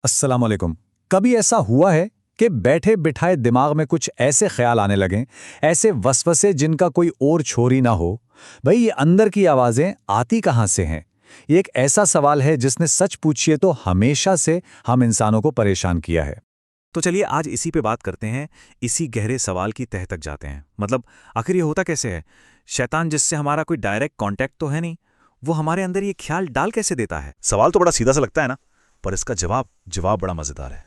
अस्सलाम वालेकुम। कभी ऐसा हुआ है कि बैठे बिठाए दिमाग में कुछ ऐसे ख्याल आने लगें, ऐसे वसवसे जिनका कोई और छोर ही ना हो? भाई ये अंदर की आवाज़ें आती कहाँ से हैं? ये एक ऐसा सवाल है जिसने सच पूछिए तो हमेशा से हम इंसानों को परेशान किया है। तो चलिए आज इसी पे बात करते हैं। इसी गहरे सवाल की तह तक जाते हैं। मतलब आखिर ये होता कैसे है? शैतान जिससे हमारा कोई डायरेक्ट कांटेक्ट तो है नहीं, वो हमारे अंदर ये ख्याल डाल कैसे देता है? सवाल तो बड़ा सीधा सा लगता है ना, पर इसका जवाब बड़ा मजेदार है।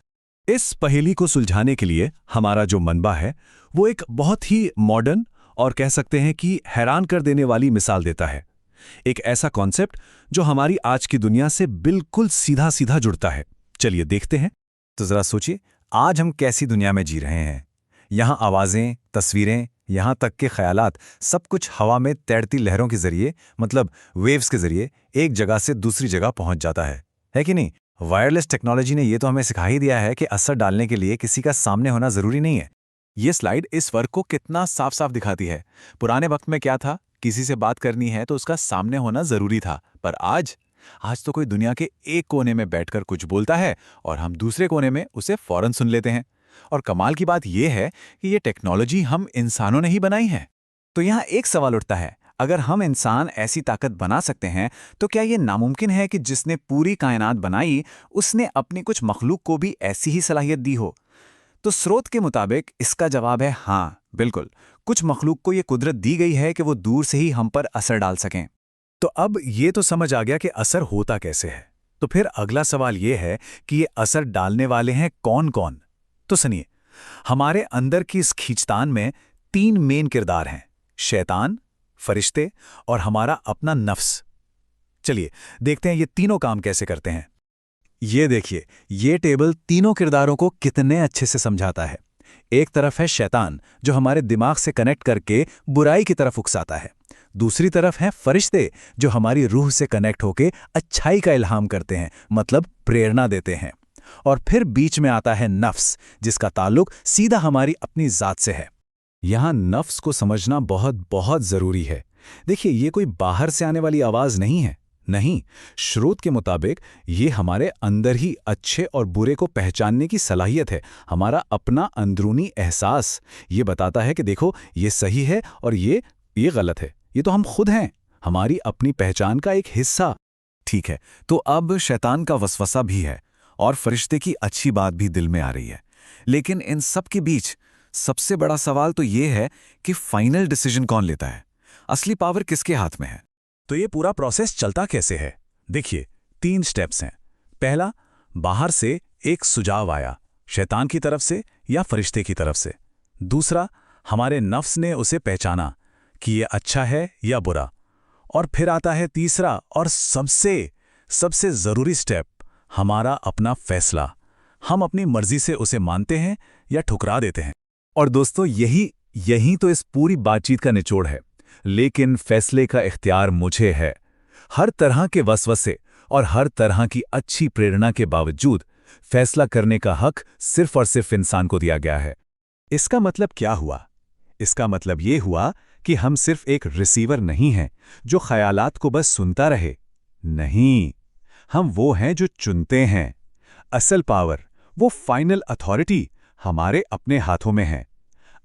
इस पहेली को सुलझाने के लिए हमारा जो मनबा है वो एक बहुत ही मॉडर्न और कह सकते हैं कि हैरान कर देने वाली मिसाल देता है। एक ऐसा कॉन्सेप्ट जो हमारी आज की दुनिया से बिल्कुल सीधा सीधा जुड़ता है। चलिए देखते हैं। तो जरा सोचिए, आज हम कैसी दुनिया में जी रहे हैं। यहाँ आवाज़ें, तस्वीरें, यहाँ तक के ख्यालात सब कुछ हवा में तैरती लहरों के जरिए, मतलब वेव्स के जरिए एक जगह से दूसरी जगह पहुंच जाता है कि नहीं? वायरलेस टेक्नोलॉजी ने ये तो हमें सिखा ही दिया है कि असर डालने के लिए किसी का सामने होना जरूरी नहीं है। ये स्लाइड इस फर्क को कितना साफ साफ दिखाती है। पुराने वक्त में क्या था, किसी से बात करनी है तो उसका सामने होना जरूरी था, पर आज आज तो कोई दुनिया के एक कोने में बैठकर कुछ बोलता है और हम दूसरे कोने में उसे फौरन सुन लेते हैं। और कमाल की बात यह है कि ये टेक्नोलॉजी हम इंसानों ने ही बनाई है। तो यहाँ एक सवाल उठता है, अगर हम इंसान ऐसी ताकत बना सकते हैं तो क्या ये नामुमकिन है कि जिसने पूरी कायनात बनाई उसने अपनी कुछ मखलूक को भी ऐसी ही सलाहियत दी हो? तो स्रोत के मुताबिक इसका जवाब है हाँ, बिल्कुल। कुछ मखलूक को ये कुदरत दी गई है कि वो दूर से ही हम पर असर डाल सकें। तो अब ये तो समझ आ गया कि असर होता कैसे है। तो फिर अगला सवाल ये है कि ये असर डालने वाले हैं कौन कौन? तो सुनिए, हमारे अंदर की इस खींचतान में तीन मेन किरदार हैं: शैतान, फरिश्ते और हमारा अपना नफ्स। चलिए देखते हैं ये तीनों काम कैसे करते हैं। ये देखिए, ये टेबल तीनों किरदारों को कितने अच्छे से समझाता है। एक तरफ है शैतान जो हमारे दिमाग से कनेक्ट करके बुराई की तरफ उकसाता है। दूसरी तरफ है फरिश्ते जो हमारी रूह से कनेक्ट होके अच्छाई का इल्हाम करते हैं, मतलब प्रेरणा देते हैं। और फिर बीच में आता है नफ्स, जिसका ताल्लुक सीधा हमारी अपनी जात से है। यहाँ नफ्स को समझना बहुत बहुत जरूरी है। देखिए, ये कोई बाहर से आने वाली आवाज नहीं है। नहीं, स्रोत के मुताबिक ये हमारे अंदर ही अच्छे और बुरे को पहचानने की सलाहियत है। हमारा अपना अंदरूनी एहसास ये बताता है कि देखो, ये सही है और ये गलत है। ये तो हम खुद हैं, हमारी अपनी पहचान का एक हिस्सा। ठीक है, तो अब शैतान का वसवसा भी है और फरिश्ते की अच्छी बात भी दिल में आ रही है। लेकिन इन सब के बीच सबसे बड़ा सवाल तो ये है कि फाइनल डिसीजन कौन लेता है? असली पावर किसके हाथ में है? तो ये पूरा प्रोसेस चलता कैसे है? देखिए, 3 स्टेप्स हैं। पहला, बाहर से एक सुझाव आया, शैतान की तरफ से या फरिश्ते की तरफ से। दूसरा, हमारे नफ्स ने उसे पहचाना कि ये अच्छा है या बुरा। और फिर आता है तीसरा और सबसे जरूरी स्टेप, हमारा अपना फैसला। हम अपनी मर्जी से उसे मानते हैं या ठुकरा देते हैं। और दोस्तों, यही तो इस पूरी बातचीत का निचोड़ है। लेकिन फैसले का इख्तियार मुझे है। हर तरह के वसवसे और हर तरह की अच्छी प्रेरणा के बावजूद फैसला करने का हक सिर्फ और सिर्फ इंसान को दिया गया है। इसका मतलब क्या हुआ? इसका मतलब ये हुआ कि हम सिर्फ एक रिसीवर नहीं हैं जो ख्यालात को बस सुनता रहे। नहीं, हम वो हैं जो चुनते हैं। असल पावर, वो फाइनल अथॉरिटी हमारे अपने हाथों में है।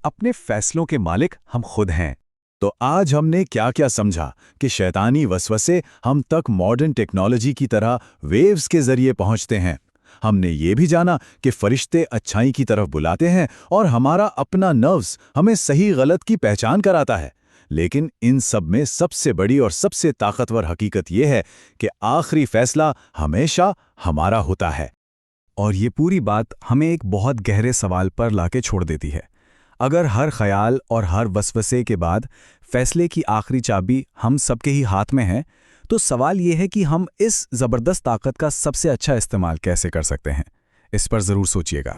अपने फैसलों के मालिक हम खुद हैं। तो आज हमने क्या क्या समझा कि शैतानी वसवसे हम तक मॉडर्न टेक्नोलॉजी की तरह वेव्स के जरिए पहुंचते हैं। हमने ये भी जाना कि फरिश्ते अच्छाई की तरफ बुलाते हैं और हमारा अपना नर्व्स हमें सही गलत की पहचान कराता है। लेकिन इन सब में सबसे बड़ी और सबसे ताकतवर हकीकत यह है कि आखिरी फैसला हमेशा हमारा होता है। और ये पूरी बात हमें एक बहुत गहरे सवाल पर लाके छोड़ देती है। अगर हर ख्याल और हर वसवसे के बाद फैसले की आखिरी चाबी हम सबके ही हाथ में है, तो सवाल यह है कि हम इस ज़बरदस्त ताकत का सबसे अच्छा इस्तेमाल कैसे कर सकते हैं। इस पर ज़रूर सोचिएगा।